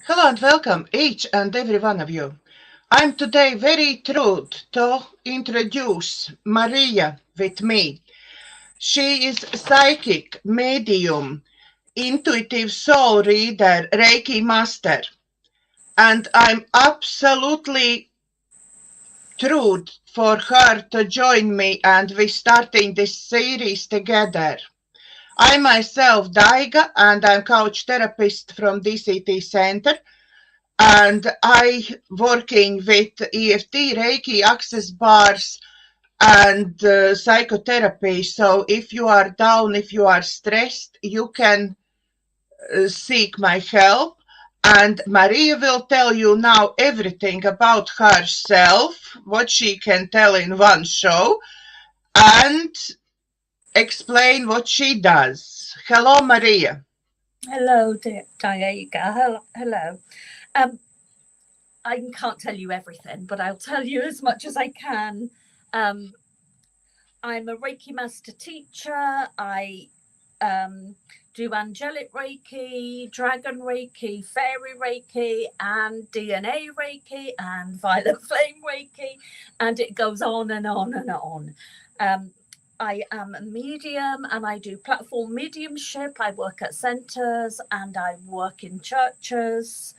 Hello and welcome, each and every one of you. I'm today very thrilled to introduce Maria with me. She is psychic, medium, intuitive soul reader, Reiki master, and I'm absolutely thrilled for her to join me and we're starting this series together. I myself, Daiga, and I'm coach therapist from DCTcentre, and I working with EFT, Reiki, access bars, and psychotherapy. So if you are down, if you are stressed, you can seek my help. And Maria will tell you now everything about herself, what she can tell in one show, and explain what she does. Hello, Maria. Hello, Daiga. Hello. I can't tell you everything, but I'll tell you as much as I can. Um, I'm a Reiki master teacher. I do angelic Reiki, dragon Reiki, fairy Reiki, and DNA Reiki, and violet flame Reiki, and it goes on and on and on. I am a medium and I do platform mediumship. I work at centres and I work in churches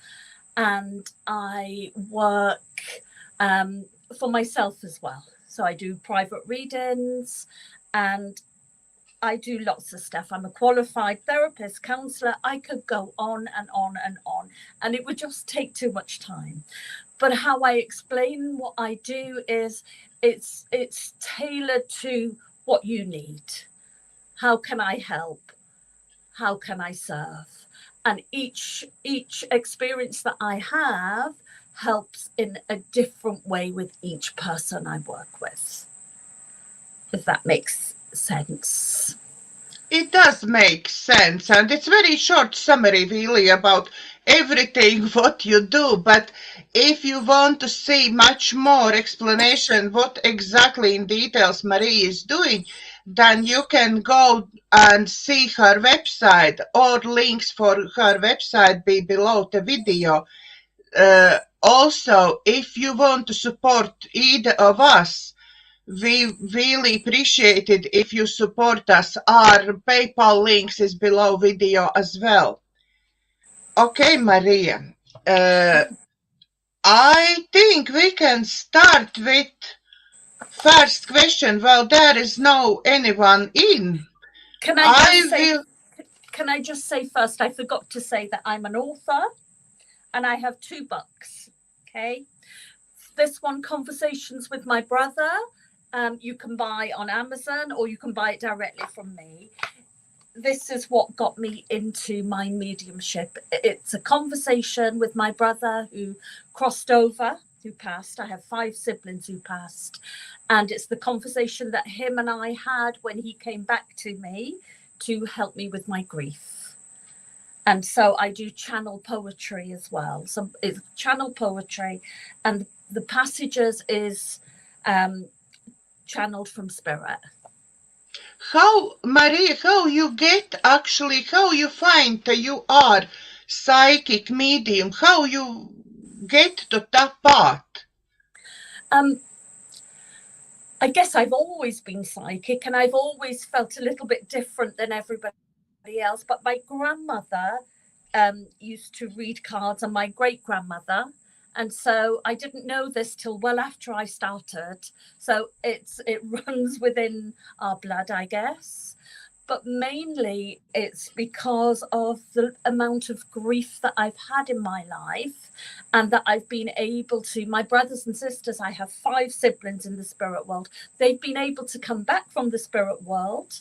and I work for myself as well. So I do private readings and I do lots of stuff. I'm a qualified therapist, counsellor. I could go on and on and on, and it would just take too much time. But how I explain what I do is it's tailored to what you need. How can I help? How can I serve? And each experience that I have helps in a different way with each person I work with, if that makes sense. It does make sense, and it's very short summary really about everything what you do, but if you want to see much more explanation what exactly in details Marie is doing, then you can go and see her website, or links for her website be below the video. Also, if you want to support either of us, we really appreciate it if you support us. Our PayPal links is below video as well. Okay, Maria. I think we can start with first question. Well, there is no anyone in. Can I just say first, I forgot to say that I'm an author and I have 2 books. Okay. This one, Conversations with My Brother, you can buy on Amazon or you can buy it directly from me. This is what got me into my mediumship. It's a conversation with my brother who crossed over, who passed. I have 5 siblings who passed. And it's the conversation that him and I had when he came back to me to help me with my grief. And so I do channel poetry as well. So it's channel poetry, and the passages is channeled from spirit. How, Maria, how you get actually, how you find that you are psychic medium, how you get to that part? I guess I've always been psychic and I've always felt a little bit different than everybody else. But my grandmother used to read cards, and my great-grandmother. And so I didn't know this till well after I started. So it runs within our blood, I guess. But mainly it's because of the amount of grief that I've had in my life, and that I've been able to, my brothers and sisters, I have 5 siblings in the spirit world. They've been able to come back from the spirit world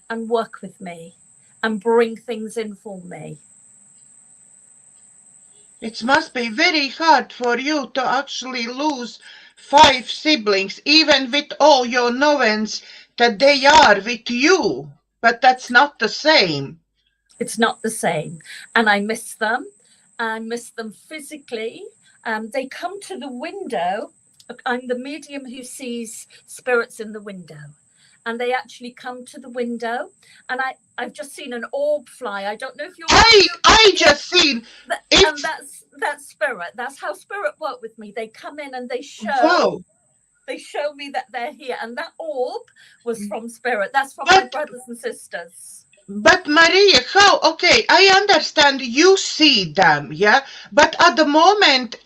and work with me and bring things in for me. It must be very hard for you to actually lose 5 siblings, even with all your knowledge that they are with you, but that's not the same. It's not the same. And I miss them. I miss them physically. They come to the window. I'm the medium who sees spirits in the window. And they actually come to the window, and I've just seen an orb fly. I don't know if you're. I just seen. spirit. That's how spirit work with me. They come in and they show Wow. me that they're here. And that orb was from spirit. That's from But- my brothers and sisters. But Maria, how? Okay, I understand you see them, yeah. But at the moment,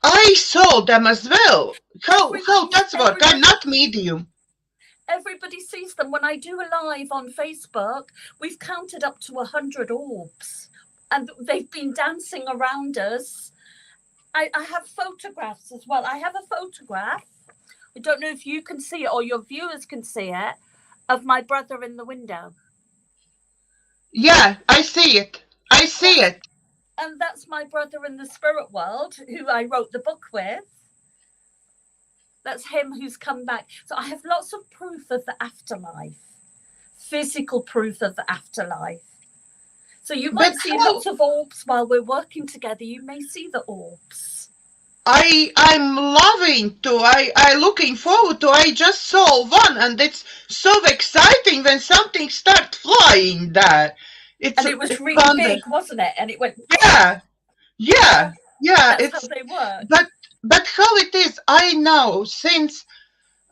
I saw them as well. How that's work? I'm not medium. Everybody sees them. When I do a live on Facebook, we've counted up to 100 orbs, and they've been dancing around us. I have photographs as well. I have a photograph. I don't know if you can see it or your viewers can see it, of my brother in the window. Yeah, I see it. I see it. And that's my brother in the spirit world, who I wrote the book with. That's him who's come back. So I have lots of proof of the afterlife, physical proof of the afterlife. So you might see lots of orbs while we're working together. You may see the orbs. I'm loving to. I looking forward to. I just saw one, and it's so exciting when something starts flying there. And it was really big, wasn't it? And it went. Yeah. That's how they work. But how it is? I know since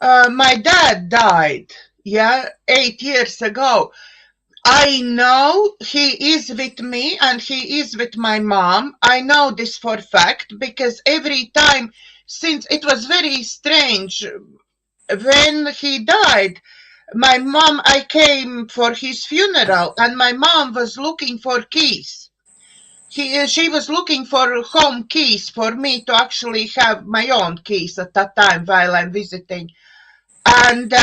my dad died. 8 years ago. I know he is with me and he is with my mom. I know this for a fact because every time since it was very strange when he died, my mom, I came for his funeral and my mom was looking for keys. She was looking for home keys for me to actually have my own keys at that time while I'm visiting. And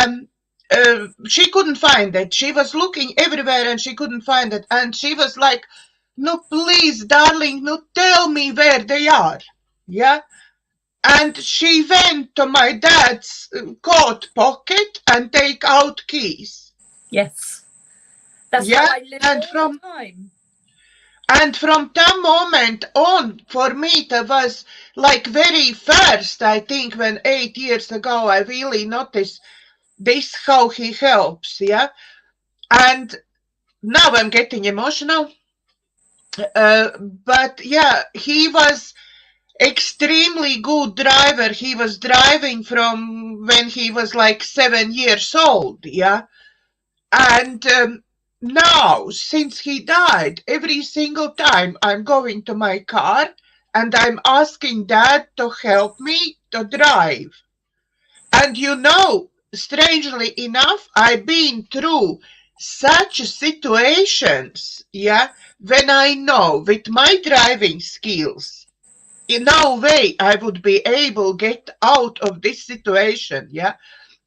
she couldn't find it. She was looking everywhere and she couldn't find it. And she was like, no, please, darling, no, tell me where they are. Yeah. And she went to my dad's coat pocket and take out keys. Yes. That's how I live all the time. And from that moment on, for me, that was like very first, I think, when 8 years ago, I really noticed this how he helps, yeah. And now I'm getting emotional. But yeah, he was extremely good driver. He was driving from when he was like 7 years old, yeah. And now, since he died, every single time I'm going to my car and I'm asking Dad to help me to drive. And strangely enough, I've been through such situations, yeah, when I know with my driving skills, in no way I would be able to get out of this situation, yeah.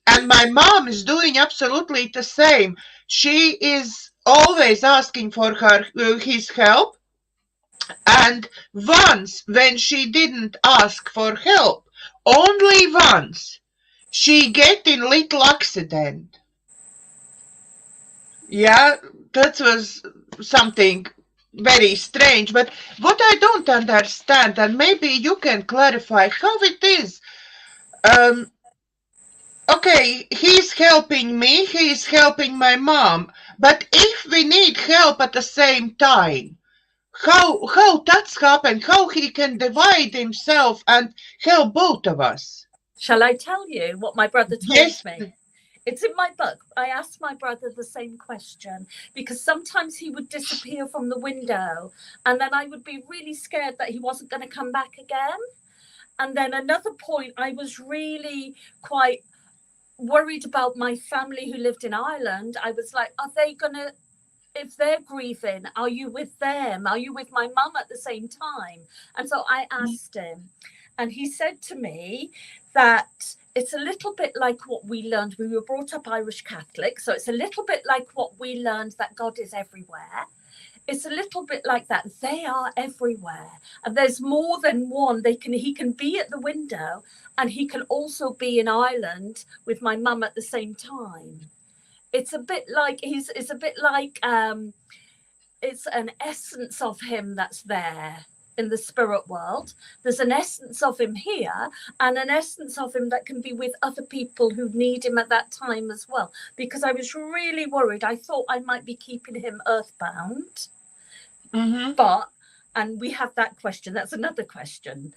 And my mom is doing absolutely the same. She is always asking for his help. And once, when she didn't ask for help, only once, she get in little accident. Yeah, that was something very strange. But what I don't understand, and maybe you can clarify how it is. Okay, he's helping me, he's helping my mom. But if we need help at the same time, how that's happened, how he can divide himself and help both of us? Shall I tell you what my brother told me? It's in my book. I asked my brother the same question because sometimes he would disappear from the window and then I would be really scared that he wasn't going to come back again. And then another point, I was really quite worried about my family who lived in Ireland. I was like, are they going to, if they're grieving, are you with them? Are you with my mum at the same time? And so I asked him, and he said to me that it's a little bit like what we learned. We were brought up Irish Catholic, so it's a little bit like what we learned, that God is everywhere. It's a little bit like that. They are everywhere. And there's more than one. He can be at the window and he can also be in Ireland with my mum at the same time. It's a bit like it's an essence of him that's there in the spirit world. There's an essence of him here and an essence of him that can be with other people who need him at that time as well. Because I was really worried. I thought I might be keeping him earthbound. Mm-hmm. But And we have that question. That's another question.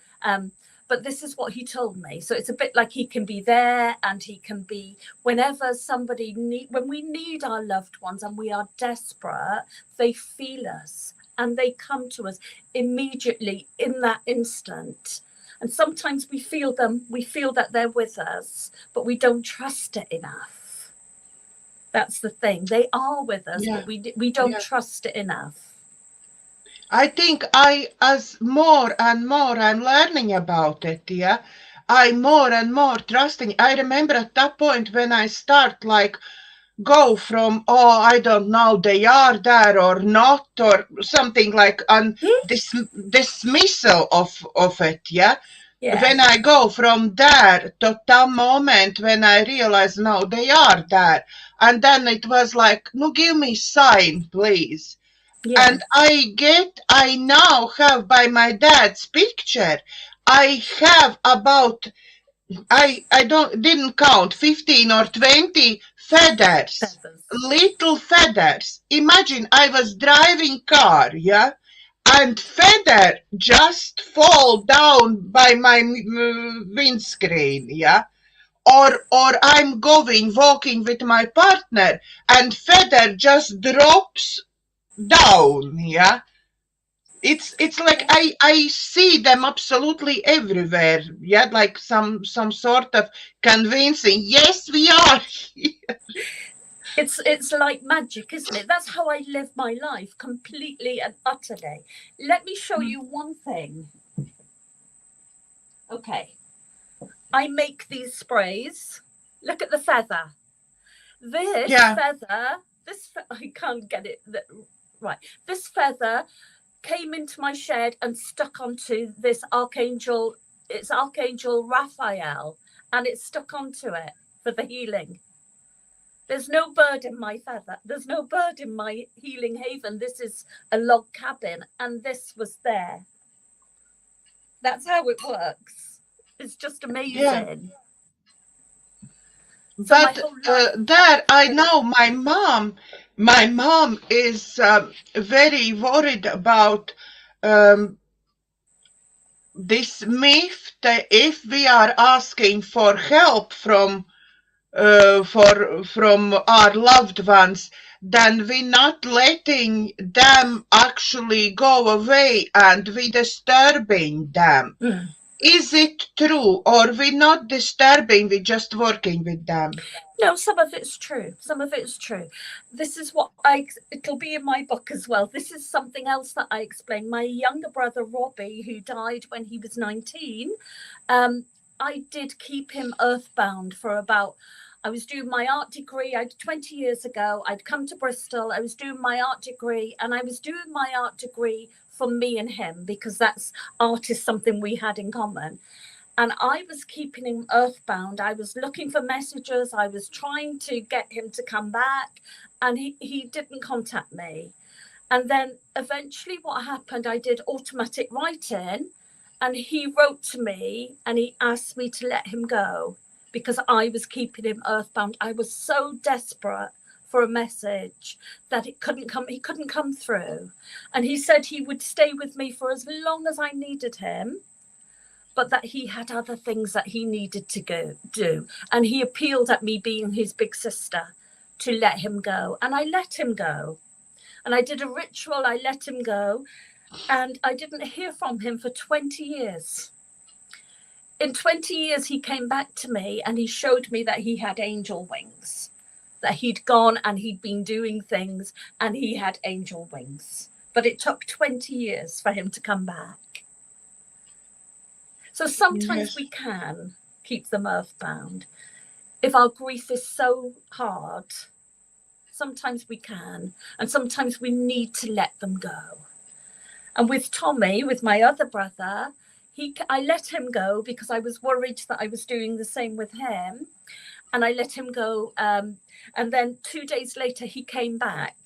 But this is what he told me. So it's a bit like he can be there, and he can be whenever when we need our loved ones and we are desperate, they feel us and they come to us immediately in that instant. And sometimes we feel them, we feel that they're with us, but we don't trust it enough. That's the thing. They are with us, but we don't trust it enough. I think as more and more I'm learning about it, I'm more and more trusting. I remember at that point when I start like go from, oh, I don't know, they are there or not, or something like this dismissal of it, When I go from there to that moment when I realize, no, they are there. And then it was like, no, give me sign, please. Yeah. And I now have by my dad's picture, I have about, I didn't count, 15 or 20 feathers, little feathers. Imagine I was driving car, and feather just fall down by my windscreen, Or I'm walking with my partner, and feather just drops down, It's like I see them absolutely everywhere, like some sort of convincing, yes, we are here. It's like magic, isn't it? That's how I live my life, completely and utterly. Let me show you one thing. Okay. I make these sprays. Look at the feather. This feather, I can't get it right. This feather came into my shed and stuck onto this Archangel. It's Archangel Raphael, and it's stuck onto it for the healing. There's no bird in my feather. There's no bird in my healing haven. This is a log cabin, and this was there. That's how it works. It's just amazing. Yeah. So but there, I know my mom is very worried about this myth that if we are asking for help from our loved ones, then we're not letting them actually go away and we're disturbing them. Mm. Is it true, or we're not disturbing, we're just working with them? No, some of it's true. Some of it's true. This is what it'll be in my book as well. This is something else that I explain. My younger brother, Robbie, who died when he was 19, I did keep him earthbound for about, I was doing my art degree 20 years ago. I'd come to Bristol. I was doing my art degree, and I was doing my art degree for me and him, because art is something we had in common. And I was keeping him earthbound. I was looking for messages. I was trying to get him to come back, and he didn't contact me. And then eventually what happened, I did automatic writing, and he wrote to me and he asked me to let him go because I was keeping him earthbound. I was so desperate for a message that he couldn't come through. And he said he would stay with me for as long as I needed him, but that he had other things that he needed to go do. And he appealed at me being his big sister to let him go. And I let him go. And I did a ritual, I let him go. And I didn't hear from him for 20 years. In 20 years, he came back to me and he showed me that he had angel wings, that he'd gone and he'd been doing things and he had angel wings. But it took 20 years for him to come back. So sometimes we can keep them earthbound. If our grief is so hard, sometimes we can, and sometimes we need to let them go. And with Tommy, with my other brother, I let him go because I was worried that I was doing the same with him. And I let him go. And then 2 days later, he came back.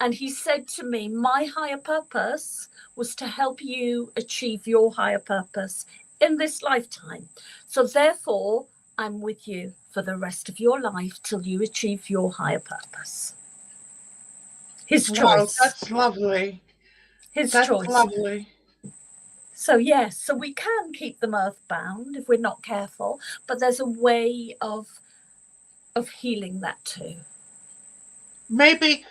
And he said to me, my higher purpose was to help you achieve your higher purpose in this lifetime. So therefore, I'm with you for the rest of your life till you achieve your higher purpose. His choice. Wow, that's lovely. his That's choice. lovely. So yes, so we can keep them earthbound if we're not careful, but there's a way of healing that too. Maybe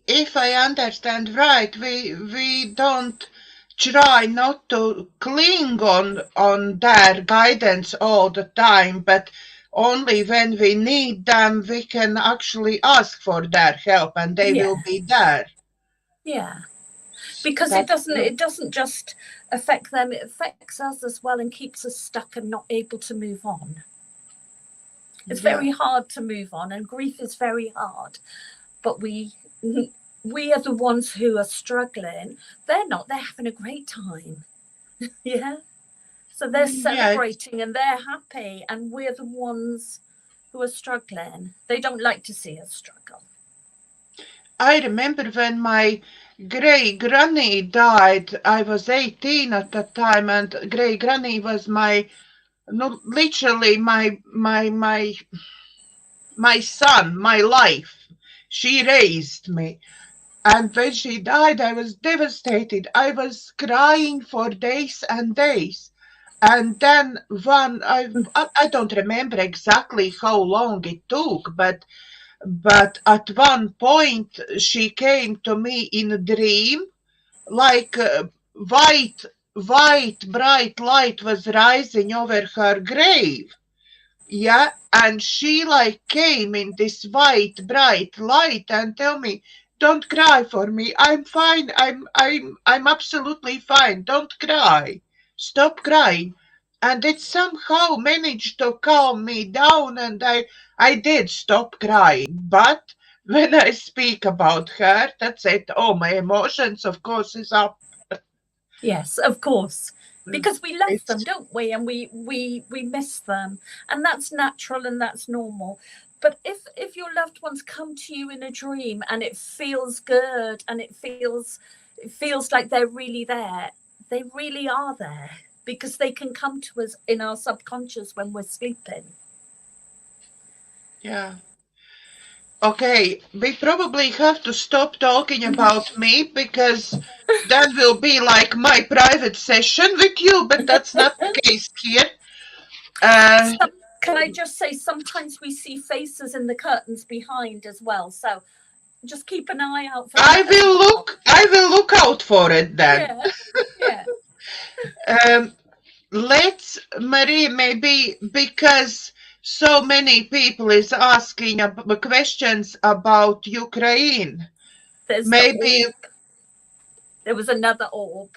if I understand right, we don't try not to cling on their guidance all the time, but only when we need them, we can actually ask for their help, and they will be there. Yeah, because That's it doesn't just affect them; it affects us as well, and keeps us stuck and not able to move on. It's very hard to move on, and grief is very hard. But we are the ones who are struggling. They're not. They're having a great time. Yeah. So they're celebrating and they're happy, and we're the ones who are struggling. They don't like to see us struggle. I remember when my great granny died. I was 18 at that time, and great granny was literally my son, my life. She raised me. And when she died, I was devastated. I was crying for days and days. And then I don't remember exactly how long it took, but at one point she came to me in a dream, like white bright light was rising over her grave. Yeah, and she like came in this white bright light and tell me, don't cry for me. I'm fine. I'm absolutely fine. Don't cry. Stop crying. And it somehow managed to calm me down, and I did stop crying. But when I speak about her, that's it. Oh, my emotions, of course, is up. Yes, of course. Because we love them, don't we? And we miss them. And that's natural and that's normal. But if your loved ones come to you in a dream and it feels good and it feels like they're really there, they really are there, because they can come to us in our subconscious when we're sleeping. Yeah. Okay, we probably have to stop talking about me, because that will be like my private session with you, but that's not the case here. Can I just say, sometimes we see faces in the curtains behind as well, so just keep an eye out for that. I will look out for it then. Yeah. Let's, Marie, maybe because so many people is asking questions about Ukraine. There's Maybe there was another orb.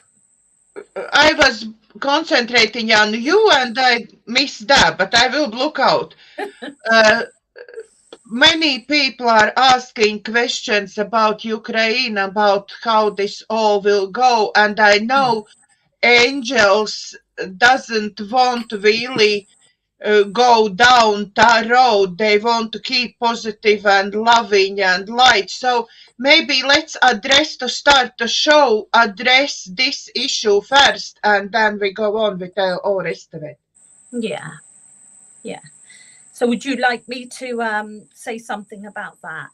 I was concentrating on you and I missed that, but I will look out. Many people are asking questions about Ukraine, about how this all will go, and I know angels doesn't want to really go down that road. They want to keep positive and loving and light. So maybe let's to start the show, address this issue first, and then we go on with all rest of it. Yeah. So would you like me to say something about that?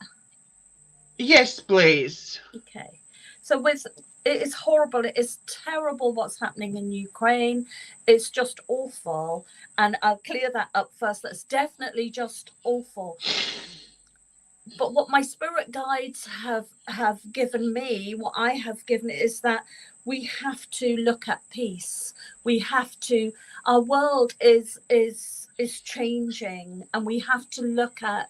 Yes, please. Okay. So it is horrible. It is terrible what's happening in Ukraine. It's just awful. And I'll clear that up first. That's definitely just awful. But what my spirit guides have given me, what I have given, is that we have to look at peace. We have to. Our world is changing, and we have to look at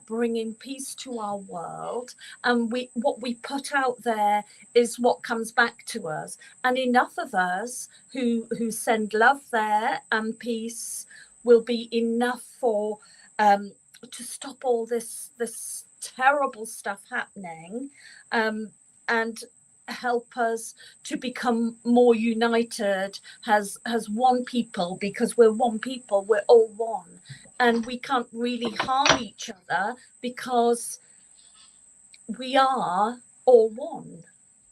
bringing peace to our world. And what we put out there is what comes back to us. And enough of us who send love there and peace will be enough for to stop all this terrible stuff happening, and help us to become more united as one people, because we're one people, we're all one, and we can't really harm each other because we are all one.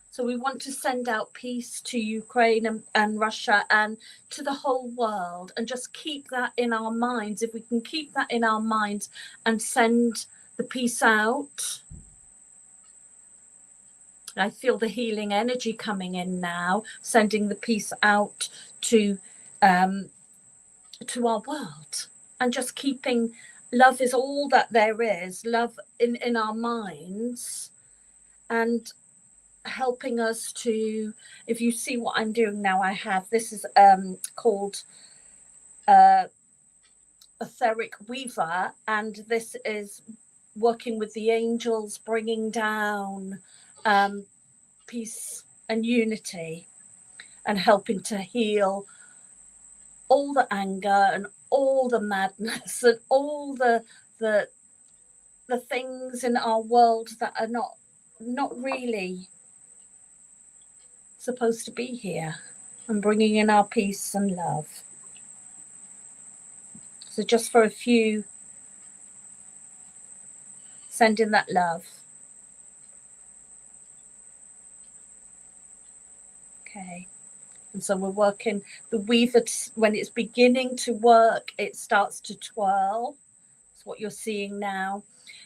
So we want to send out peace to Ukraine and Russia and to the whole world, and just keep that in our minds. If we can keep that in our minds and send the peace out, I feel the healing energy coming in now, sending the peace out to our world, and just keeping love is all that there is, love in our minds, and helping us to, if you see what I'm doing now, I have, this is called Etheric Weaver, and this is working with the angels, bringing down peace and unity, and helping to heal all the anger and all the madness and all the things in our world that are not really supposed to be here, and bringing in our peace and love. So just for a few, send in that love. Okay. And so we're working the weaver. When it's beginning to work, it starts to twirl. That's what you're seeing now.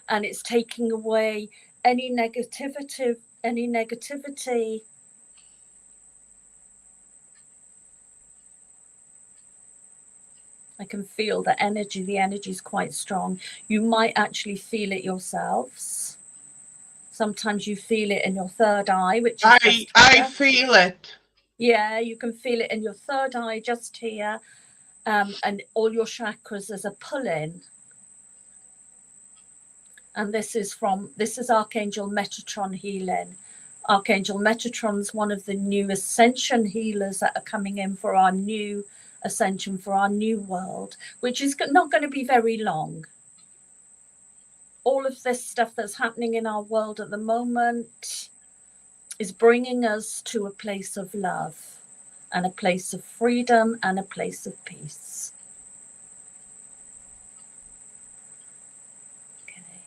And it's taking away any negativity. I can feel the energy. The energy is quite strong. You might actually feel it yourselves. Sometimes you feel it in your third eye, which is I feel it. Yeah, you can feel it in your third eye, just here, and all your chakras. There's a pull-in. And this is Archangel Metatron healing. Archangel Metatron's one of the new ascension healers that are coming in for our new ascension, for our new world, which is not going to be very long. All of this stuff that's happening in our world at the moment is bringing us to a place of love and a place of freedom and a place of peace. Okay.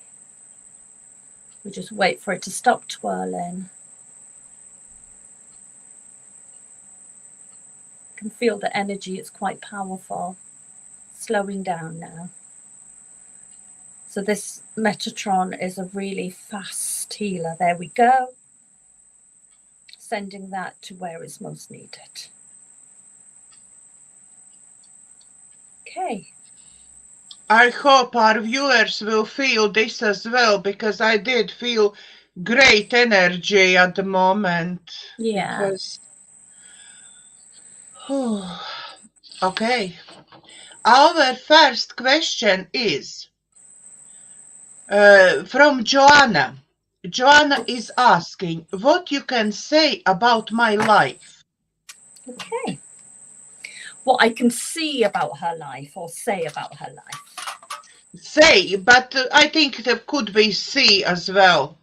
We just wait for it to stop twirling. You can feel the energy, it's quite powerful. Slowing down now. So this Metatron is a really fast healer. There we go. Sending that to where it's most needed. Okay. I hope our viewers will feel this as well, because I did feel great energy at the moment. Yeah. Okay. Our first question is from Joanna. Joanna is asking what you can say about my life. Okay. What I can see about her life, or say about her life. Say, but I think there could be see as well.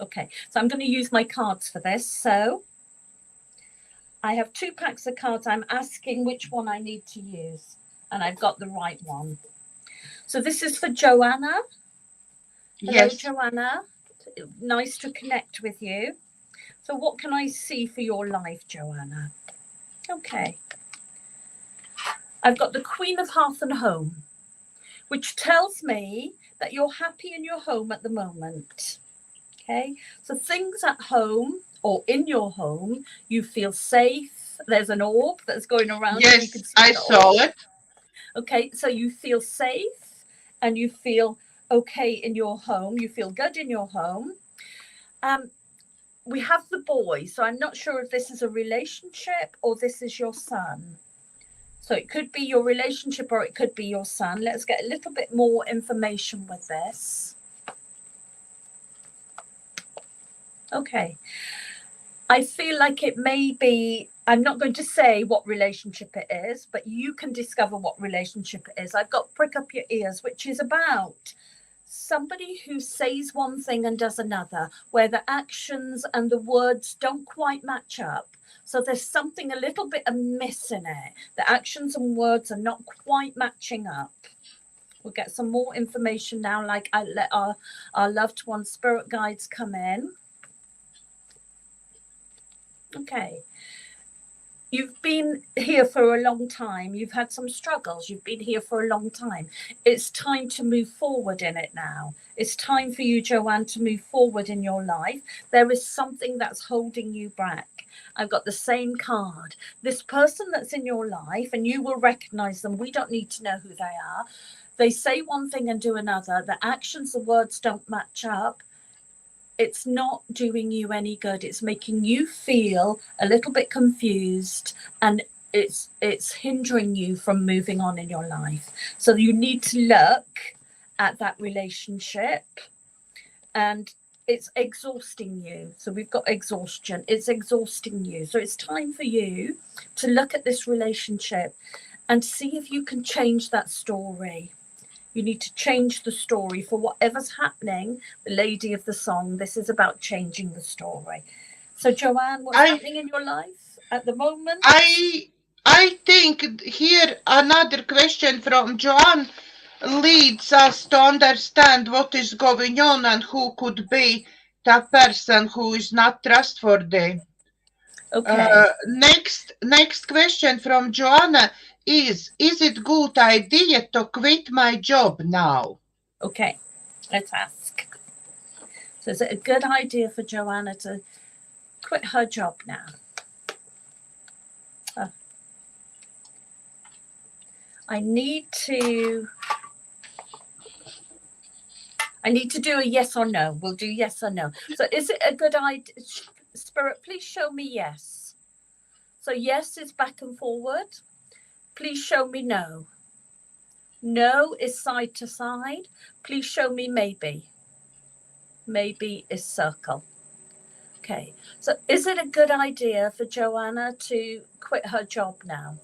Okay, so I'm going to use my cards for this. So I have 2 packs of cards. I'm asking which one I need to use, and I've got the right one. So this is for Joanna. Hello, yes. Joanna. Nice to connect with you. So what can I see for your life, Joanna? Okay. I've got the Queen of Hearth and Home, which tells me that you're happy in your home at the moment. Okay. So things at home or in your home, you feel safe. There's an orb that's going around. Yes, you can see I saw it. Okay. So you feel safe and you feel okay in your home. You feel good in your home. We have the boy. So I'm not sure if this is a relationship or this is your son. So it could be your relationship or it could be your son. Let's get a little bit more information with this. Okay. I feel like it may be, I'm not going to say what relationship it is, but you can discover what relationship it is. I've got prick up your ears, which is about somebody who says one thing and does another, where the actions and the words don't quite match up. So there's something a little bit amiss in it. The actions and words are not quite matching up. We'll get some more information now, like I let our loved one spirit guides come in. Okay. you've been here for a long time. You've had some struggles. You've been here for a long time. It's time to move forward in it now. It's time for you, Joanne, to move forward in your life. There is something that's holding you back. I've got the same card. This person that's in your life, and you will recognize them. We don't need to know who they are. They say one thing and do another. The actions, the words don't match up. It's not doing you any good. It's making you feel a little bit confused, and it's hindering you from moving on in your life. So you need to look at that relationship, and it's exhausting you. So we've got exhaustion. It's exhausting you. So it's time for you to look at this relationship and see if you can change that story. You need to change the story for whatever's happening. The lady of the song, this is about changing the story. So Joanne, what's happening in your life at the moment? I think here another question from Joanne leads us to understand what is going on and who could be that person who is not trustworthy. Okay. Next question from Joanna is it good idea to quit my job now? Okay, let's ask. So is it a good idea for Joanna to quit her job now? I need to do a yes or no. We'll do yes or no. So is it a good idea? Spirit, please show me yes. So yes is back and forward. Please show me no. No is side to side. Please show me maybe. Maybe is circle. Okay. So is it a good idea for Joanna to quit her job now?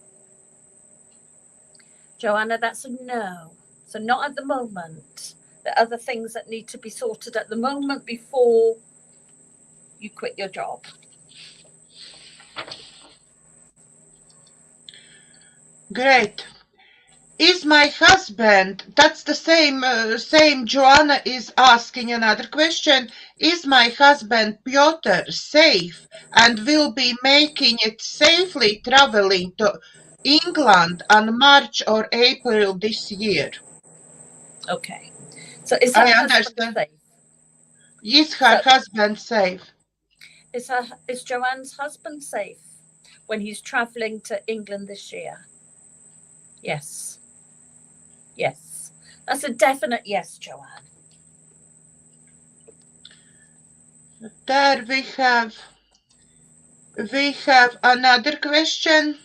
Joanna, that's a no. So not at the moment. There are other things that need to be sorted at the moment before you quit your job. Great. Is my husband, that's the same Joanna is asking another question. Is my husband Piotr safe and will be making it safely traveling to England on March or April this year? Okay. So is her husband safe? Is her husband safe? Is Joanne's husband safe when he's traveling to England this year? Yes. Yes. That's a definite yes, Joanne. There we have another question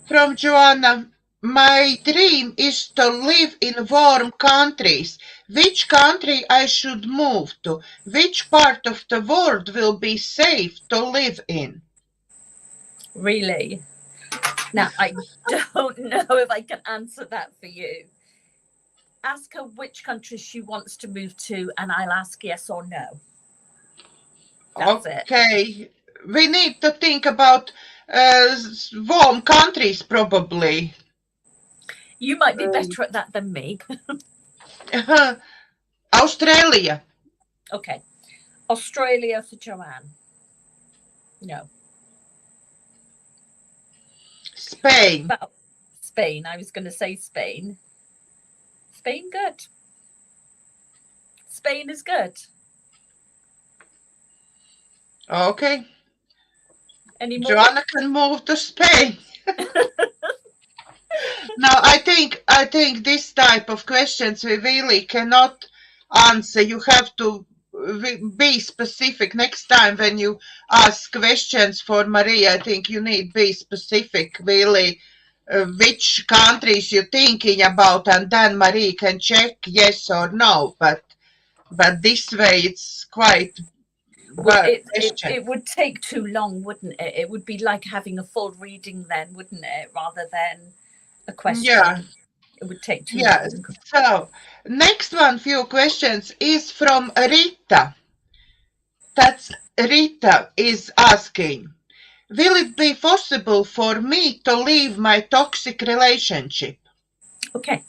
from Joanna. My dream is to live in warm countries. Which country I should move to? Which part of the world will be safe to live in? Really? Now, I don't know if I can answer that for you. Ask her which country she wants to move to, and I'll ask yes or no. That's it. We need to think about warm countries, probably. You might be better at that than me. Australia. Okay. Australia for Joanne. No. Spain. Spain. I was going to say Spain. Spain, good. Spain is good. Okay. Any more? Joanna can move to Spain. Now, I think this type of questions we really cannot answer. You have to be specific. Next time when you ask questions for Maria, I think you need to be specific, really, which countries you're thinking about, and then Maria can check yes or no. But this way, it's quite... Well, it would take too long, wouldn't it? It would be like having a full reading then, wouldn't it? Rather than a question. Yeah. It would take too long. So, next one, few questions, is from Rita. That's Rita is asking, will it be possible for me to leave my toxic relationship? Okay.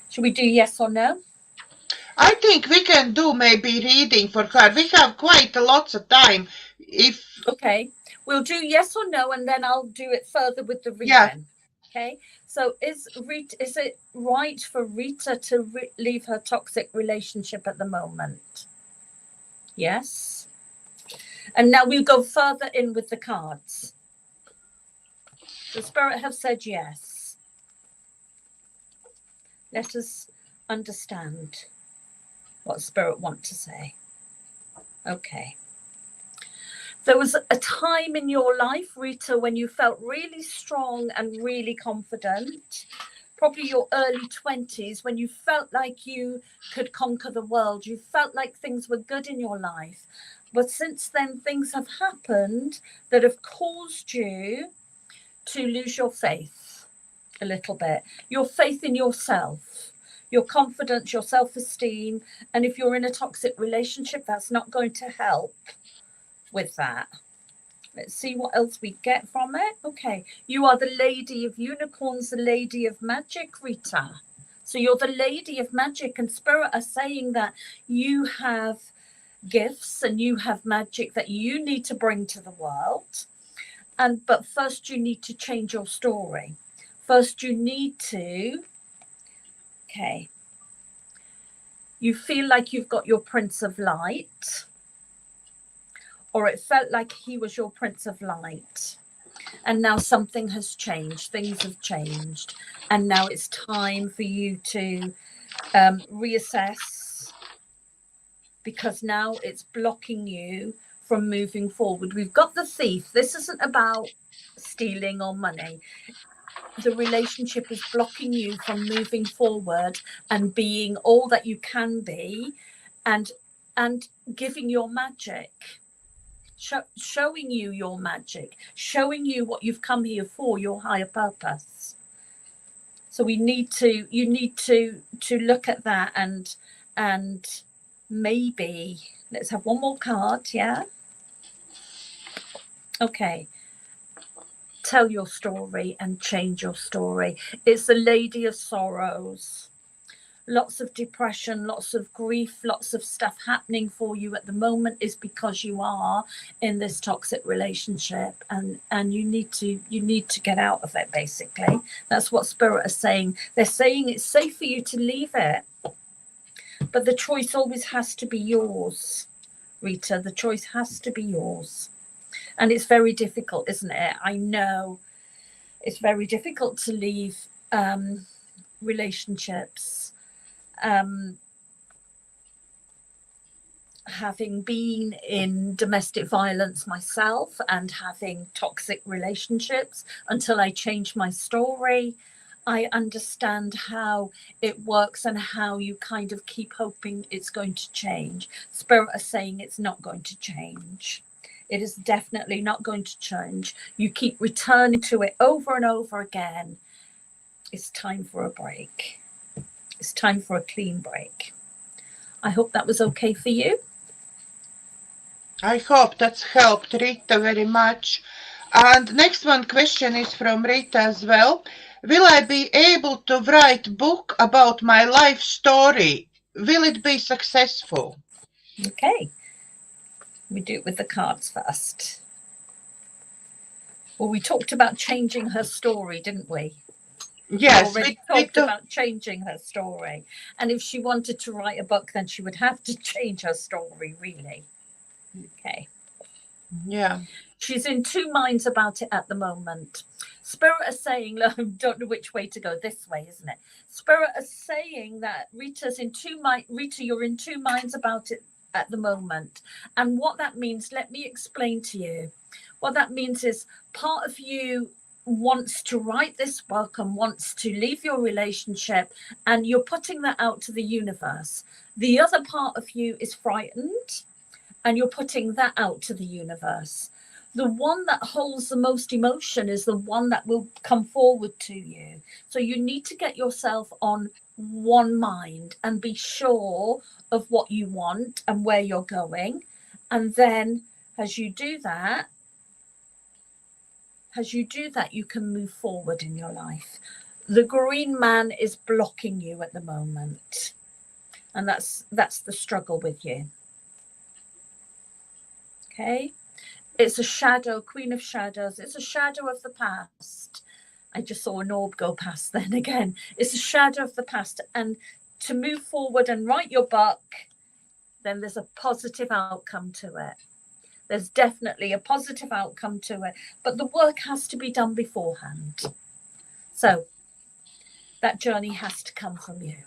Should we do yes or no? I think we can do maybe reading for her. We have quite a lot of time. Okay. We'll do yes or no, and then I'll do it further with the reading. Yeah. Okay. So is it right for Rita to leave her toxic relationship at the moment? Yes. And now we'll go further in with the cards. The Spirit have said yes. Let us understand what Spirit want to say. Okay. There was a time in your life, Rita, when you felt really strong and really confident, probably your early 20s, when you felt like you could conquer the world. You felt like things were good in your life. But since then, things have happened that have caused you to lose your faith a little bit, your faith in yourself, your confidence, your self-esteem. And if you're in a toxic relationship, that's not going to help with that. Let's see what else we get from it. Okay, you are the Lady of Unicorns, the Lady of Magic, Rita. So you're the Lady of Magic, and Spirit are saying that you have gifts and you have magic that you need to bring to the world. But first you need to change your story. First you need to, okay, you feel like you've got your Prince of Light, or it felt like he was your Prince of Light. And now something has changed. Things have changed. And now it's time for you to reassess, because now it's blocking you from moving forward. We've got the Thief. This isn't about stealing or money. The relationship is blocking you from moving forward and being all that you can be, and giving your magic. Showing you your magic, showing you what you've come here for, your higher purpose. So you need to look at that and maybe let's have one more card. Yeah. Okay. Tell your story and change your story. It's the Lady of Sorrows. Lots of depression, lots of grief, lots of stuff happening for you at the moment is because you are in this toxic relationship, and you need to get out of it, basically. That's what Spirit are saying. They're saying it's safe for you to leave it, but the choice always has to be yours, Rita. The choice has to be yours. And it's very difficult, isn't it? I know it's very difficult to leave relationships. Having been in domestic violence myself and having toxic relationships, until I changed my story, I understand how it works and how you kind of keep hoping it's going to change. Spirit are saying it's not going to change. It is definitely not going to change. You keep returning to it over and over again. It's time for a break. It's time for a clean break. I hope that was okay for you. I hope that's helped Rita very much. And next one question is from Rita as well. Will I be able to write book about my life story? Will it be successful? Okay. We do it with the cards first. Well, we talked about changing her story, didn't we? Yes, we talked about changing her story. And if she wanted to write a book, then she would have to change her story, really. Okay. Yeah. She's in two minds about it at the moment. Spirit are saying, look, I don't know which way to go. This way, isn't it? Spirit are saying that Rita's in two minds. Rita, you're in two minds about it at the moment. And what that means, let me explain to you. What that means is part of you wants to write this book and wants to leave your relationship, and you're putting that out to the universe. The other part of you is frightened, and you're putting that out to the universe. The one that holds the most emotion is the one that will come forward to you. So you need to get yourself on one mind and be sure of what you want and where you're going. And then as you do that, you can move forward in your life. The green man is blocking you at the moment. And that's the struggle with you. Okay. It's a shadow, Queen of Shadows. It's a shadow of the past. I just saw an orb go past then again. It's a shadow of the past. And to move forward and write your book, then there's a positive outcome to it. There's definitely a positive outcome to it. But the work has to be done beforehand. So that journey has to come from you.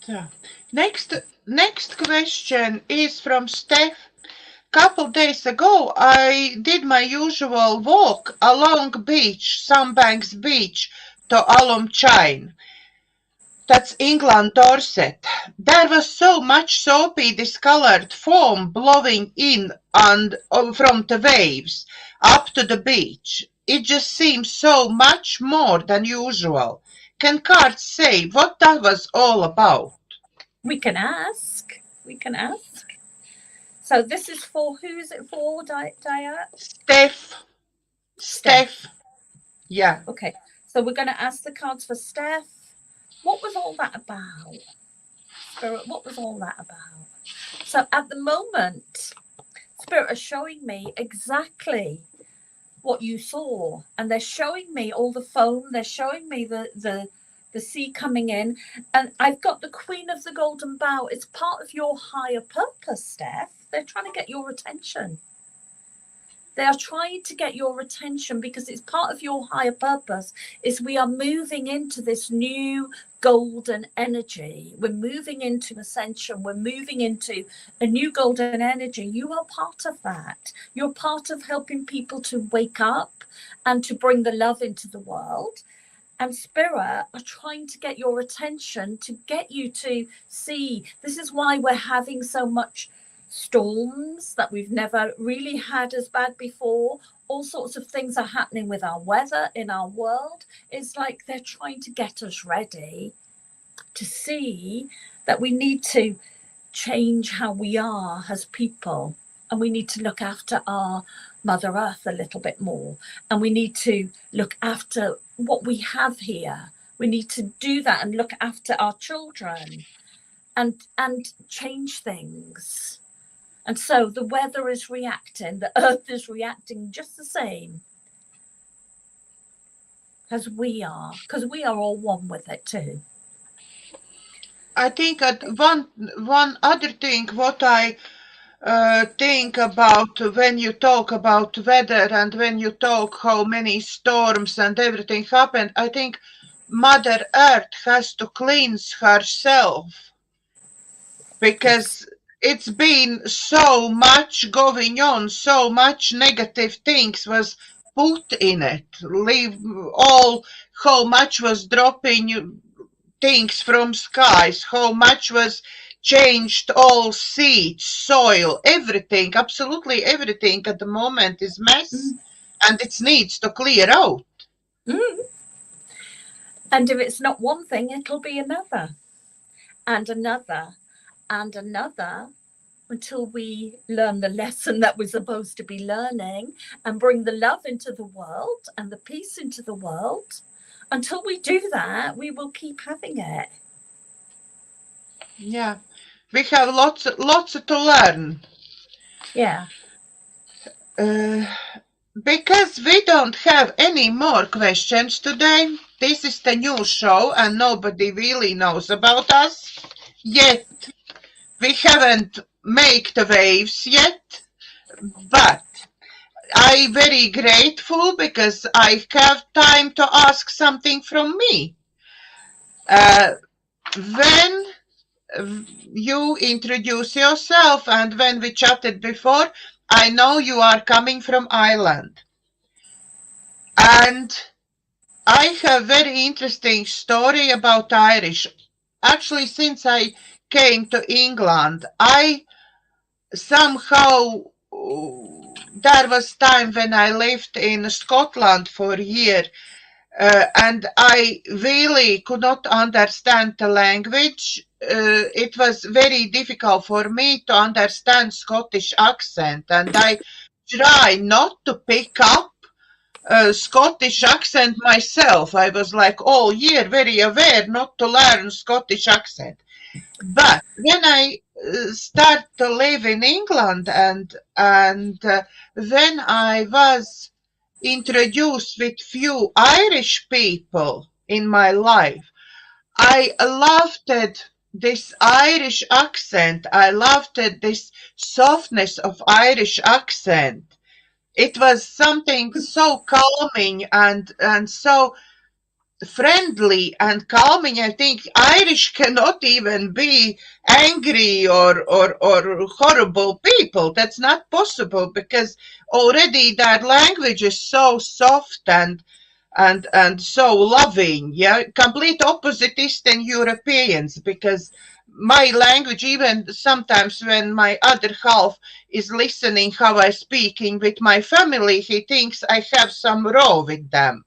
So, next question is from Steph. Couple days ago, I did my usual walk along beach, Sunbanks Beach, to Alum Chine. That's England, Dorset. There was so much soapy discolored foam blowing in and from the waves up to the beach. It just seems so much more than usual. Can cards say what that was all about? We can ask. So this is for, who is it for, Dia? Steph. Yeah. Okay. So we're going to ask the cards for Steph. What was all that about? Spirit, what was all that about? So at the moment, Spirit are showing me exactly what you saw. And they're showing me all the foam. They're showing me the sea coming in. And I've got the Queen of the Golden Bow. It's part of your higher purpose, Steph. They're trying to get your attention. They are trying to get your attention because it's part of your higher purpose. Is we are moving into this new golden energy. We're moving into ascension. We're moving into a new golden energy. You are part of that. You're part of helping people to wake up and to bring the love into the world. And Spirit are trying to get your attention, to get you to see. This is why we're having so much storms that we've never really had as bad before. All sorts of things are happening with our weather in our world. It's like they're trying to get us ready to see that we need to change how we are as people, and we need to look after our Mother Earth a little bit more, and we need to look after what we have here. We need to do that and look after our children and change things. And so the weather is reacting, the earth is reacting just the same as we are, because we are all one with it too. I think one other thing what I think about when you talk about weather and when you talk how many storms and everything happened, I think Mother Earth has to cleanse herself, because it's been so much going on, so much negative things was put in it. How much was dropping things from skies, how much was changed, all seeds, soil, everything, absolutely everything at the moment is mess, and it needs to clear out. And if it's not one thing, it'll be another and another and another, until we learn the lesson that we're supposed to be learning and bring the love into the world and the peace into the world. Until we do that, we will keep having it. Yeah, we have lots to learn. Yeah. Because we don't have any more questions today. This is the new show and nobody really knows about us yet. We haven't made the waves yet, but I'm very grateful because I have time to ask something from me. When you introduce yourself and when we chatted before, I know you are coming from Ireland. And I have very interesting story about Irish. Actually, since I came to England, I somehow, there was time when I lived in Scotland for a year, and I really could not understand the language. It was very difficult for me to understand Scottish accent, and I try not to pick up Scottish accent myself. I was like all year very aware not to learn Scottish accent. But when I start to live in England and then I was introduced with few Irish people in my life, I loved it, this Irish accent. I loved it, this softness of Irish accent. It was something so calming and so friendly and calming. I think Irish cannot even be angry or horrible people. That's not possible because already that language is so soft and so loving. Yeah, complete opposite Eastern Europeans, because my language, even sometimes when my other half is listening how I speaking with my family, he thinks I have some raw with them.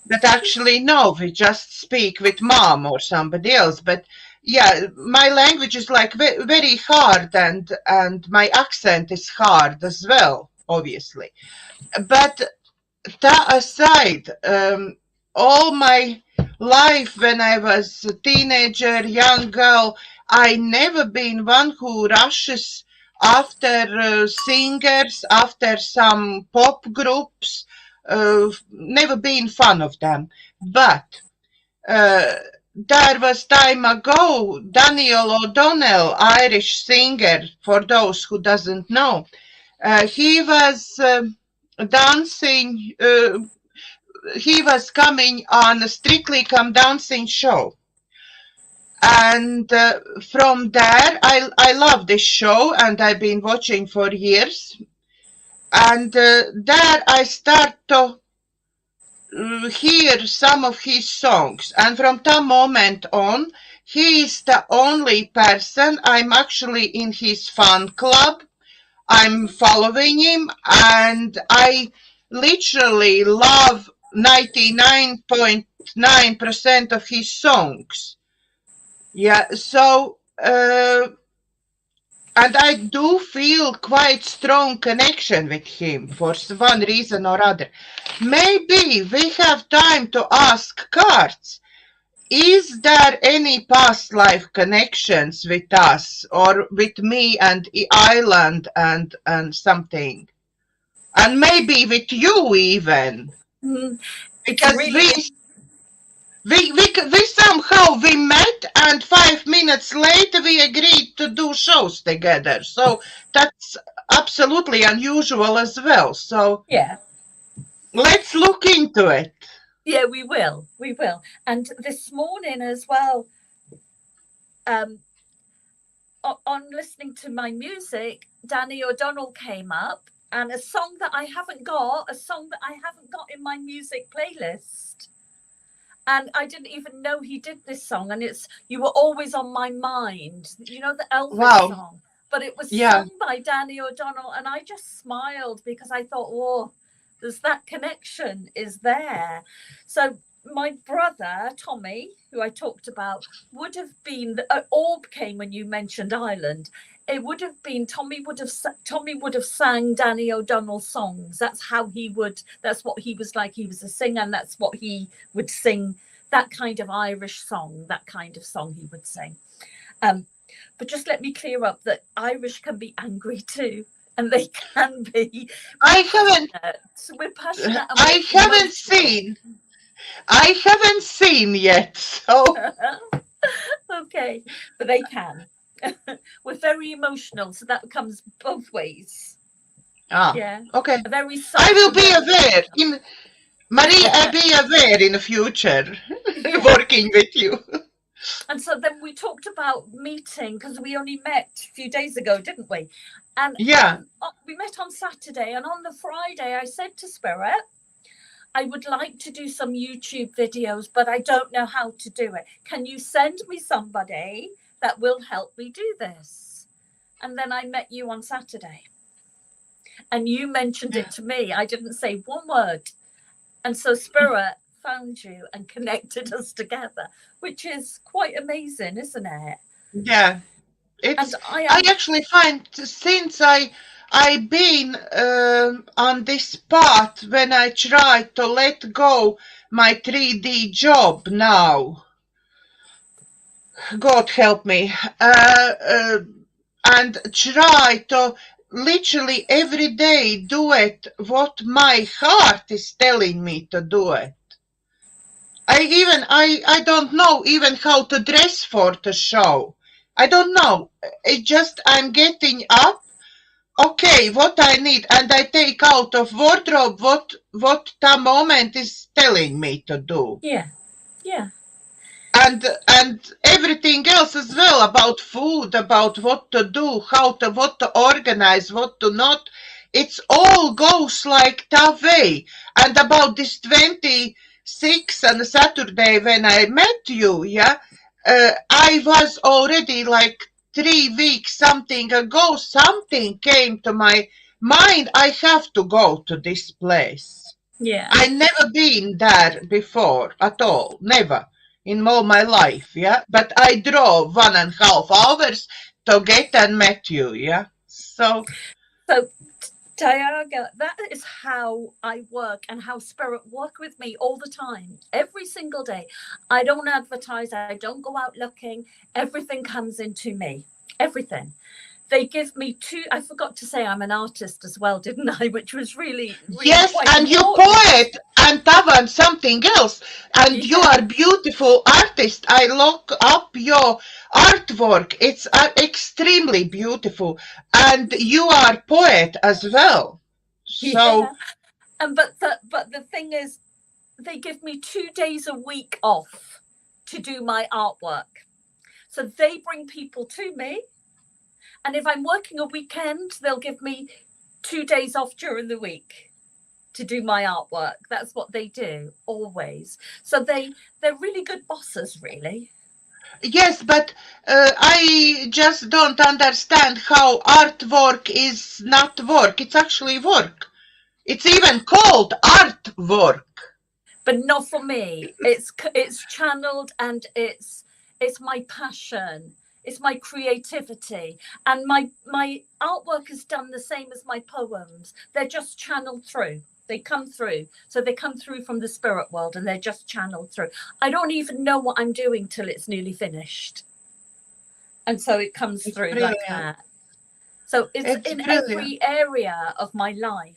But actually, no, we just speak with mom or somebody else. But yeah, my language is like very hard, and my accent is hard as well, obviously. But that aside, all my life when I was a teenager, young girl, I never been one who rushes after singers, after some pop groups. Never been fan of them. But there was time ago, Daniel O'Donnell, Irish singer, for those who doesn't know, he was dancing. He was coming on a Strictly Come Dancing show. And from there, I love this show and I've been watching for years. And there I start to hear some of his songs. And from that moment on, he is the only person. I'm actually in his fan club. I'm following him and I literally love 99.9% of his songs. Yeah, so and I do feel quite strong connection with him for one reason or other. Maybe we have time to ask cards. Is there any past life connections with us or with me and Ireland and something? And maybe with you even. Because really we somehow we met and 5 minutes later we agreed to do shows together. So that's absolutely unusual as well. So yeah, let's look into it. Yeah, we will. And this morning as well, on listening to my music, Danny O'Donnell came up, and a song that I haven't got in my music playlist. And I didn't even know he did this song, and it's You Were Always on My Mind. You know, the Elvis song. But it was sung by Danny O'Donnell, and I just smiled because I thought, oh, there's that connection is there. So my brother, Tommy, who I talked about, would have been, Orb came when you mentioned Ireland. It would have been, Tommy would have sang Danny O'Donnell's songs. That's what he was like. He was a singer, and that's what he would sing, that kind of Irish song, that kind of song he would sing. But just let me clear up that Irish can be angry too. And they can be. We're passionate. I haven't seen yet. So okay, but they can. We're very emotional, so that comes both ways. Yeah. Okay. Very. I will be aware. Maria, I'll be aware in the future, working with you. And so then we talked about meeting, because we only met a few days ago, didn't we? And we met on Saturday, and on the Friday I said to Spirit, I would like to do some YouTube videos, but I don't know how to do it. Can you send me somebody that will help me do this? And then I met you on Saturday, and you mentioned it to me. I didn't say one word. And so Spirit found you and connected us together, which is quite amazing, isn't it? Yeah. I actually find since I've been on this path when I try to let go my 3D job now, God help me, and try to literally every day do it what my heart is telling me to do it. I don't know even how to dress for the show. I don't know. It just I'm getting up. Okay, what I need, and I take out of wardrobe what the moment is telling me to do. Yeah. Yeah. And everything else as well about food, about what to do, what to organize, what to not. It's all goes like that way. And about this 26 on Saturday when I met you, yeah, I was already like 3 weeks something ago. Something came to my mind. I have to go to this place. Yeah. I never been there before at all, never in all my life, yeah. But I drove 1.5 hours to get and met you, yeah. So Daiga, that is how I work and how spirit work with me all the time, every single day. I don't advertise, I don't go out looking. Everything comes into me, everything. They give me I forgot to say I'm an artist as well, didn't I? Which was really yes, quite and you important. poet and Tavan something else, and you are beautiful artist. I look up your artwork. It's extremely beautiful, and you are poet as well. So but the thing is, they give me 2 days a week off to do my artwork. So they bring people to me. And if I'm working a weekend, they'll give me 2 days off during the week to do my artwork. That's what they do always. So they're really good bosses, really. yes, but I just don't understand how artwork is not work. It's actually work. It's even called artwork. But not for me. It's channeled, and it's my passion. It's my creativity, and my artwork is done the same as my poems. They're just channeled through. They come through. So they come through from the spirit world, and they're just channeled through. I don't even know what I'm doing till it's nearly finished. And so it comes through like that. So it's in every area of my life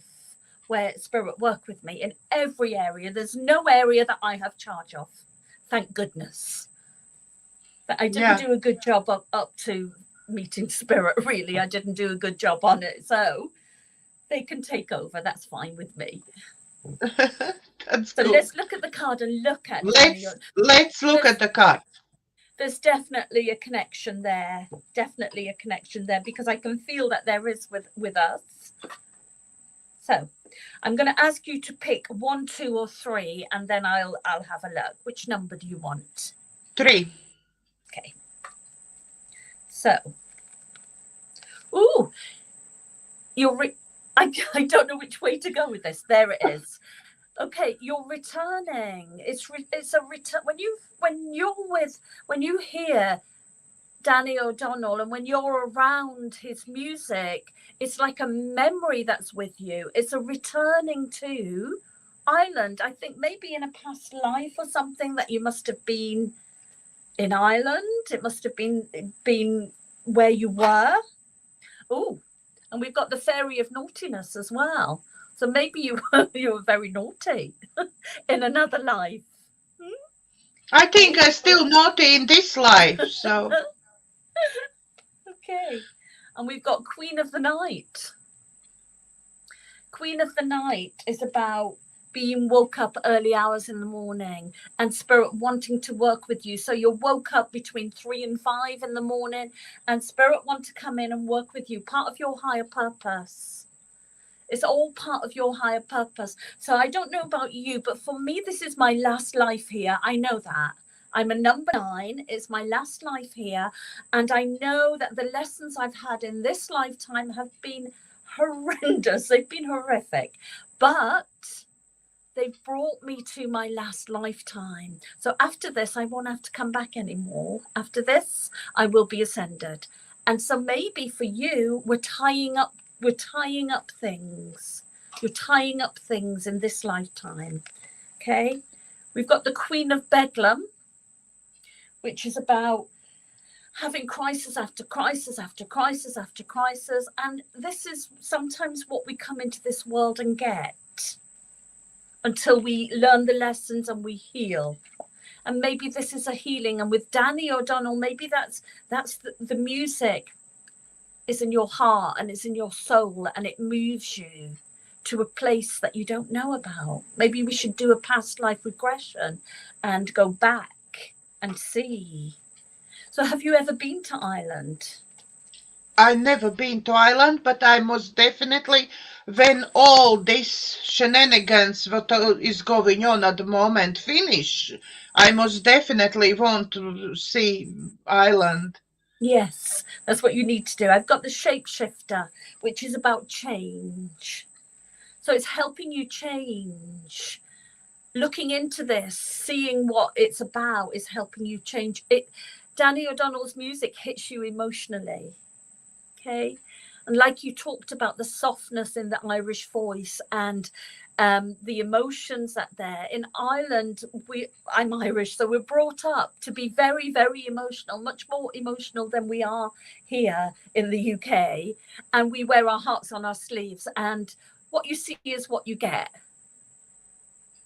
where spirit work with me, in every area. There's no area that I have charge of. Thank goodness. But I didn't do a good job up to meeting spirit, really. I didn't do a good job on it. So they can take over. That's fine with me. That's so cool. Let's look at the card and look at Let's look at the card. There's definitely a connection there. Definitely a connection there, because I can feel that there is with us. So I'm going to ask you to pick 1, 2, or 3, and then I'll have a look. Which number do you want? 3. Okay. So, I don't know which way to go with this. There it is. Okay, you're returning. It's a return when you hear Danny O'Donnell, and when you're around his music, it's like a memory that's with you. It's a returning to Ireland. I think maybe in a past life or something that you must have been in Ireland. It must have been where you were. Oh, and we've got the fairy of naughtiness as well. So maybe you were very naughty in another life. I think I'm still naughty in this life. So okay, and we've got Queen of the Night. Queen of the Night is about being woke up early hours in the morning and spirit wanting to work with you. So you're woke up between 3 and 5 in the morning, and spirit want to come in and work with you. Part of your higher purpose. It's all part of your higher purpose. So I don't know about you, but for me, this is my last life here. I know that. I'm a number 9. It's my last life here. And I know that the lessons I've had in this lifetime have been horrendous. They've been horrific. But they've brought me to my last lifetime. So after this, I won't have to come back anymore. After this, I will be ascended. And so maybe for you, we're tying up things. You're tying up things in this lifetime. Okay. We've got the Queen of Bedlam, which is about having crisis after crisis after crisis after crisis. And this is sometimes what we come into this world and get, until we learn the lessons and we heal. And maybe this is a healing. And with Danny O'Donnell, maybe that's the music is in your heart and it's in your soul, and it moves you to a place that you don't know about. Maybe we should do a past life regression and go back and see. So have you ever been to Ireland? I've never been to Ireland, but I most definitely, when all this shenanigans what is going on at the moment finish, I most definitely want to see Ireland. Yes, that's what you need to do. I've got the Shapeshifter, which is about change. So it's helping you change. Looking into this, seeing what it's about is helping you change it. Danny O'Donnell's music hits you emotionally. Okay. And like you talked about the softness in the Irish voice and the emotions that there in Ireland, I'm Irish, so we're brought up to be very, very emotional, much more emotional than we are here in the UK. And we wear our hearts on our sleeves, and what you see is what you get.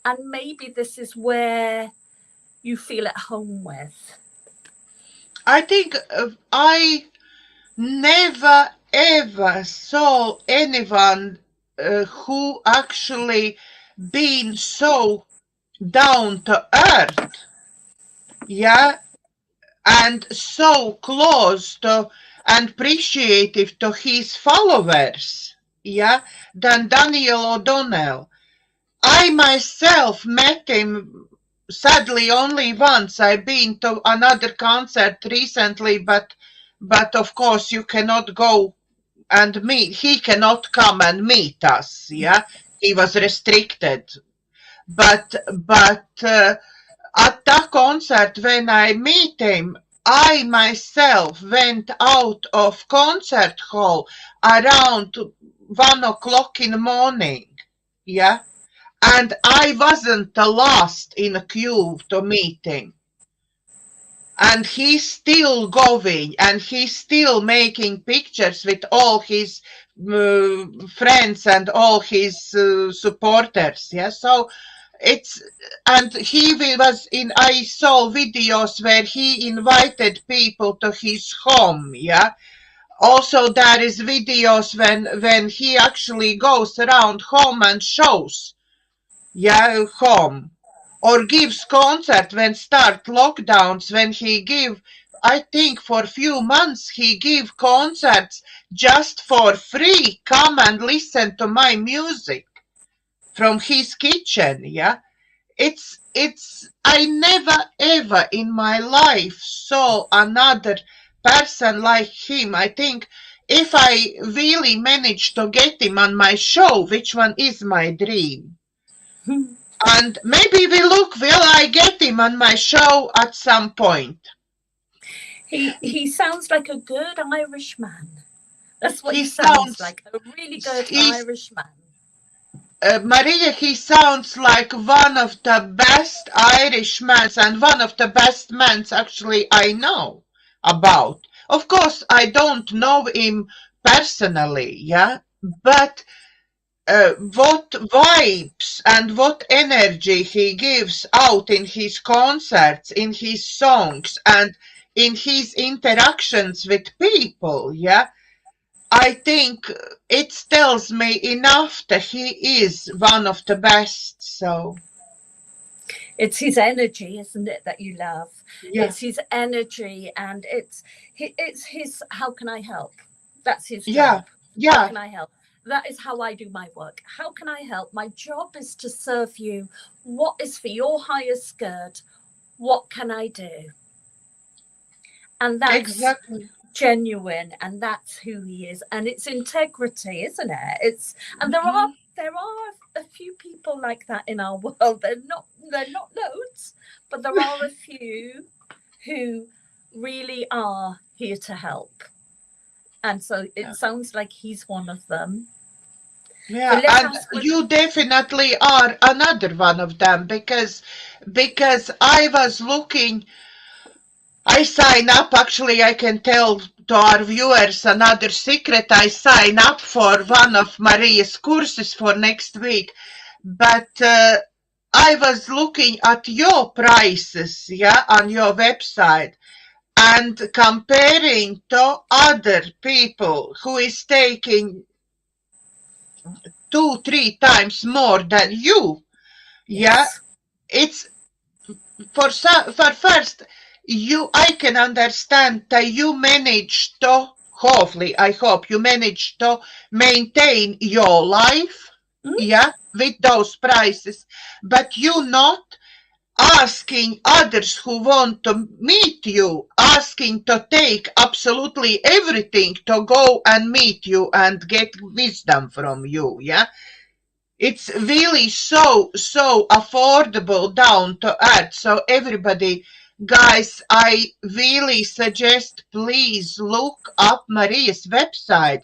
And maybe this is where you feel at home with. I think I never ever saw anyone who actually been so down to earth, yeah, and so close to and appreciative to his followers, yeah, than Daniel O'Donnell. I myself met him sadly only once. I've been to another concert recently, but of course you cannot go and meet. He cannot come and meet us. Yeah, he was restricted. But at that concert, when I meet him, I myself went out of concert hall around 1 o'clock in the morning. Yeah. And I wasn't the last in a queue to meet him. And he's still going, and he's still making pictures with all his friends and all his supporters. Yeah, so and he was I saw videos where he invited people to his home. Yeah. Also, there is videos when he actually goes around home and shows. Yeah, home. Or gives concert when start lockdowns, when he give, I think for a few months he give concerts just for free. Come and listen to my music from his kitchen. Yeah, it's I never ever in my life saw another person like him. I think if I really manage to get him on my show, which one is my dream. And maybe will I get him on my show at some point? He sounds like a good Irishman. That's what he sounds like, a really good Irishman. Maria, he sounds like one of the best Irishmen and one of the best men actually I know about. Of course, I don't know him personally, yeah, but what vibes and what energy he gives out in his concerts, in his songs, and in his interactions with people, yeah, I think it tells me enough that he is one of the best. So it's his energy, isn't it, that you love? Yeah. It's his energy, and it's his how can I help? That's his job. Yeah. How can I help? That is how I do my work. How can I help? My job is to serve you. What is for your highest good? What can I do? And that's exactly genuine, and that's who he is. And it's integrity, isn't it? And there are a few people like that in our world. They're not loads, but there are a few who really are here to help. And so it sounds like he's one of them. Yeah, and you definitely are another one of them, because I was looking I sign up. Actually, I can tell to our viewers another secret. I sign up for one of Maria's courses for next week. But I was looking at your prices, yeah, on your website, and comparing to other people who is taking 2-3 times more than you. Yeah, Yes. it's for first, I can understand that you manage to, hopefully, I hope you manage to maintain your life, yeah, with those prices, but you not asking others who want to meet you, asking to take absolutely everything to go and meet you and get wisdom from you, yeah? It's really so affordable, down to earth. So everybody, guys, I really suggest, please look up Maria's website.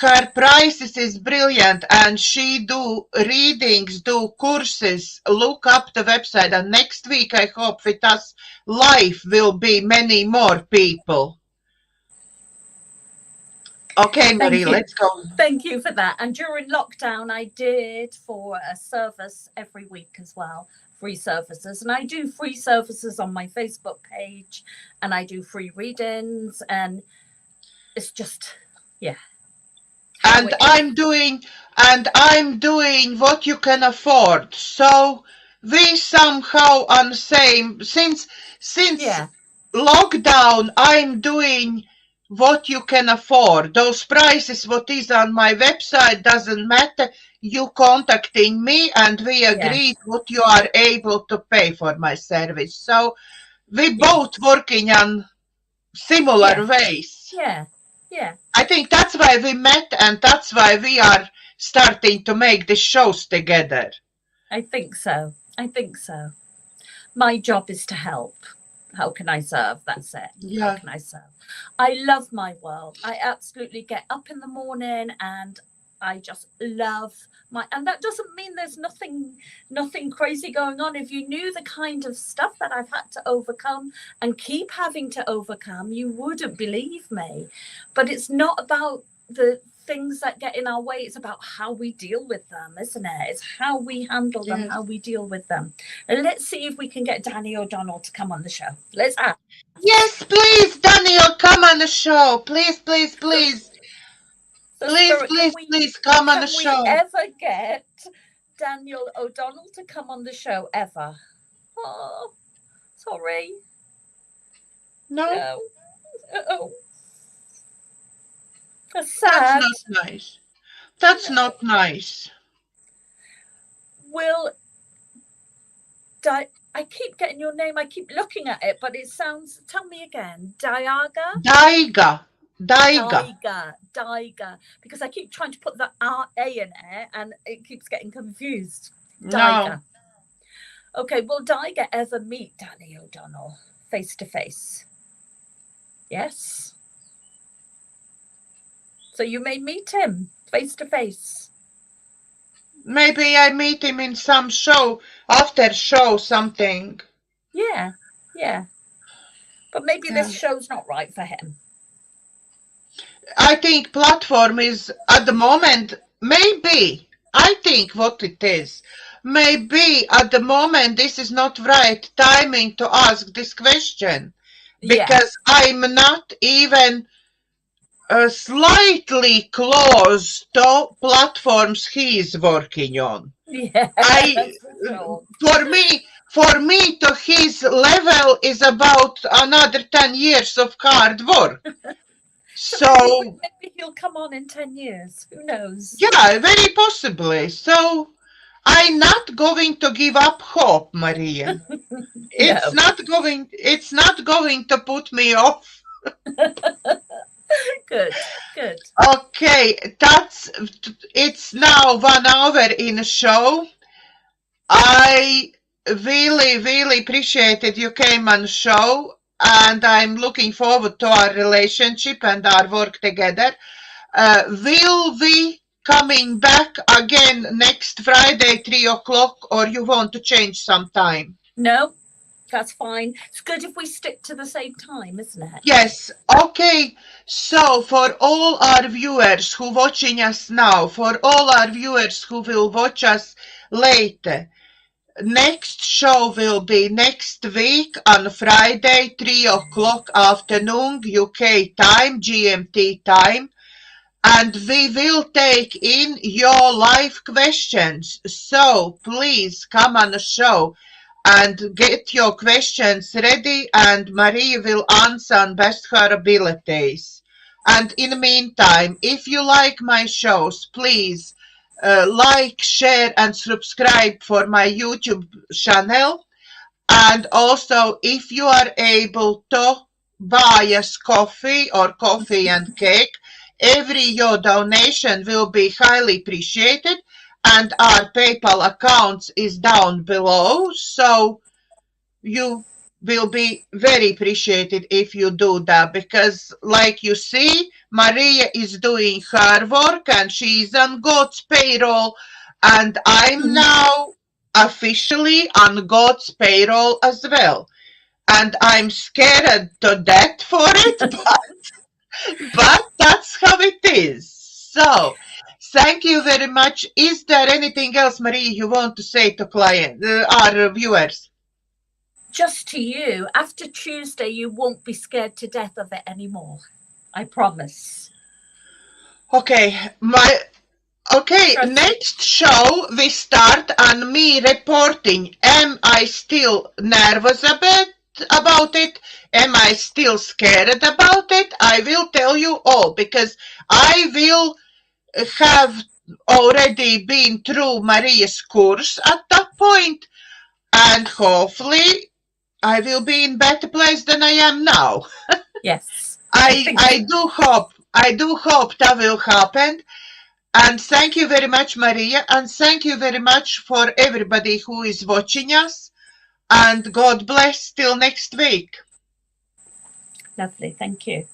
Her prices is brilliant, and she do readings, do courses. Look up the website, and next week I hope with us live will be many more people. Okay, Marie, let's go. Thank you for that. And during lockdown, I did for a service every week as well, free services. And I do free services on my Facebook page, and I do free readings, and it's just, yeah. And I'm doing what you can afford. So we somehow on same since lockdown, I'm doing what you can afford. Those prices, what is on my website, doesn't matter. You contacting me, and we agreed what you are able to pay for my service. So we both working on similar ways. Yeah. I think that's why we met, and that's why we are starting to make the shows together. I think so. My job is to help. How can I serve? That's it. Yeah. How can I serve? I love my world. I absolutely get up in the morning and I just love and that doesn't mean there's nothing crazy going on. If you knew the kind of stuff that I've had to overcome and keep having to overcome, you wouldn't believe me. But it's not about the things that get in our way. It's about how we deal with them, isn't it? It's how we handle them, how we deal with them. And let's see if we can get Danny O'Donnell to come on the show. Let's ask. Yes, please, Daniel, come on the show. Please, please, please. Please come on the show. Can we ever get Daniel O'Donnell to come on the show ever? Oh, sorry. No. Oh. That's sad. That's not nice. That's not nice. I keep getting your name. I keep looking at it, but it sounds. Tell me again. Daiga. Daiga. Because I keep trying to put the A in it, and it keeps getting confused. Daiga. No. Okay. Will Daiga ever meet Danny O'Donnell face to face? Yes. So you may meet him face to face. Maybe I meet him in some show, after show something. Yeah. But maybe this show's not right for him. I think platform is at the moment, maybe, I think what it is. Maybe at the moment this is not right timing to ask this question. Because I'm not even slightly close to platforms he is working on. For me to his level is about another 10 years of hard work. So maybe he'll come on in 10 years. Who knows? Yeah, very possibly. So I'm not going to give up hope, Maria. It's not going to put me off. Good. Okay, it's now 1 hour in a show. I really appreciated you came on the show, and I'm looking forward to our relationship and our work together. Will we coming back again next Friday, 3 o'clock, or you want to change some time? No, That's fine. It's good if we stick to the same time, isn't it? Yes. Okay. So for all our viewers who watching us now, for all our viewers who will watch us later, next show will be next week on Friday, 3 o'clock afternoon, UK time, GMT time. And we will take in your live questions. So please come on the show and get your questions ready, and Marie will answer on best her abilities. And in the meantime, if you like my shows, please like, share, and subscribe for my YouTube channel. And also, if you are able to buy us coffee or coffee and cake, every your donation will be highly appreciated. And our PayPal account is down below, so you will be very appreciated if you do that, because like you see, Maria is doing her work and she's on God's payroll, and I'm now officially on God's payroll as well. And I'm scared to death for it, but that's how it is. So thank you very much. Is there anything else, Marie, you want to say to our viewers? Just to you, after Tuesday, you won't be scared to death of it anymore. I promise. Okay, next show we start on me reporting. Am I still nervous about it? Am I still scared about it? I will tell you all, because I will have already been through Maria's course at that point, and hopefully I will be in better place than I am now. Yes. I do hope that will happen. And thank you very much, Maria, and thank you very much for everybody who is watching us. And God bless till next week. Lovely. Thank you.